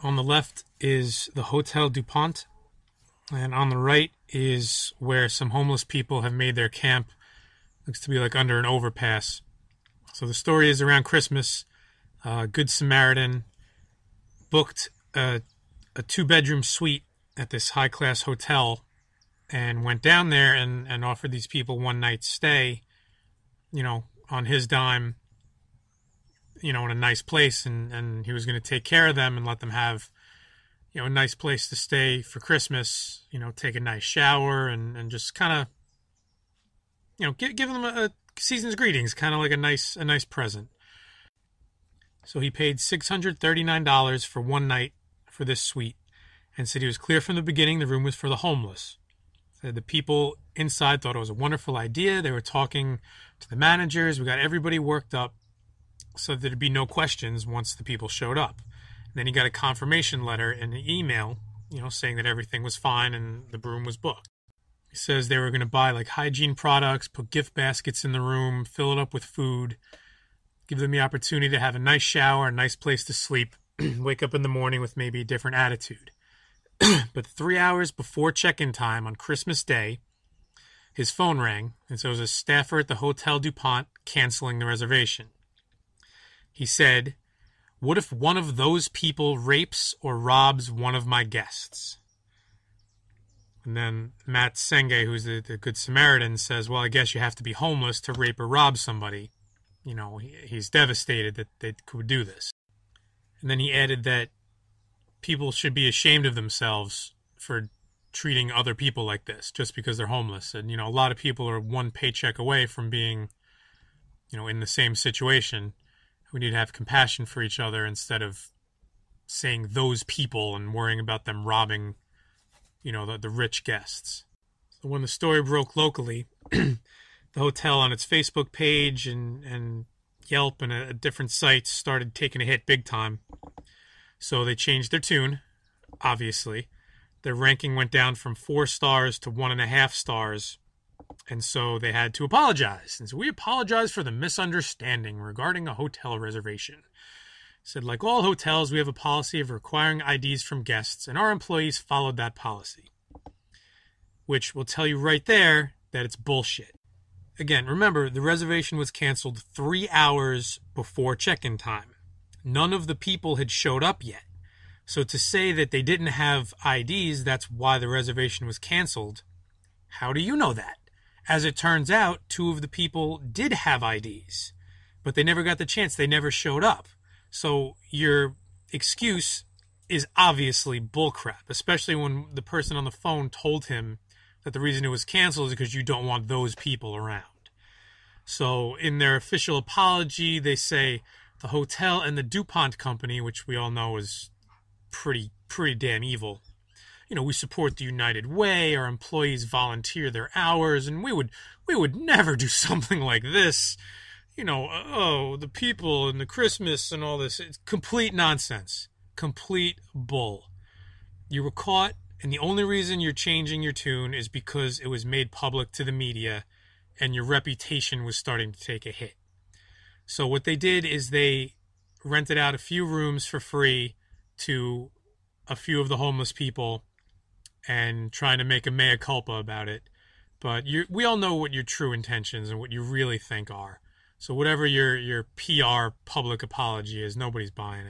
On the left is the Hotel DuPont, and on the right is where some homeless people have made their camp. Looks to be like under an overpass. So the story is around Christmas. Good Samaritan booked a two-bedroom suite at this high-class hotel and went down there and offered these people one night stay, on his dime, in a nice place, and he was going to take care of them and let them have, a nice place to stay for Christmas, take a nice shower and just kind of, give them a season's greetings, kind of like a nice present. So he paid $639 for one night for this suite and said he was clear from the beginning the room was for the homeless. Said the people inside thought it was a wonderful idea. They were talking to the managers. We got everybody worked up so there'd be no questions once the people showed up. And then he got a confirmation letter and an email, saying that everything was fine and the room was booked. He says they were going to buy like hygiene products, put gift baskets in the room, fill it up with food, give them the opportunity to have a nice shower, a nice place to sleep, wake up in the morning with maybe a different attitude. But 3 hours before check-in time on Christmas Day, his phone rang, and so it was a staffer at the Hotel DuPont canceling the reservation. He said, "What if one of those people rapes or robs one of my guests?" And then Matt Senge, who's the Good Samaritan, says, "Well, I guess you have to be homeless to rape or rob somebody." He's devastated that they could do this. And then he added that people should be ashamed of themselves for treating other people like this just because they're homeless. And, a lot of people are one paycheck away from being, in the same situation. We need to have compassion for each other instead of saying those people and worrying about them robbing, the rich guests. So when the story broke locally, the hotel on its Facebook page and Yelp and different sites started taking a hit big time. So they changed their tune, obviously. Their ranking went down from 4 stars to 1.5 stars. And so they had to apologize. And so we apologize for the misunderstanding regarding a hotel reservation. Said, like all hotels, we have a policy of requiring IDs from guests, and our employees followed that policy. Which will tell you right there that it's bullshit. Again, remember, the reservation was canceled 3 hours before check-in time. None of the people had showed up yet. So to say that they didn't have IDs, that's why the reservation was canceled. How do you know that? As it turns out, 2 of the people did have IDs, but they never got the chance. They never showed up. So your excuse is obviously bullcrap, especially when the person on the phone told him that the reason it was canceled is because you don't want those people around. So in their official apology, they say the hotel and the DuPont company, which we all know is pretty damn evil. We support the United Way, our employees volunteer their hours, and we would never do something like this. The people and the Christmas and all this. It's complete nonsense. Complete bull. You were caught, and the only reason you're changing your tune is because it was made public to the media and your reputation was starting to take a hit. So what they did is they rented out a few rooms for free to a few of the homeless people and trying to make a mea culpa about it. But we all know what your true intentions and what you really think are. So whatever your PR public apology is, nobody's buying it.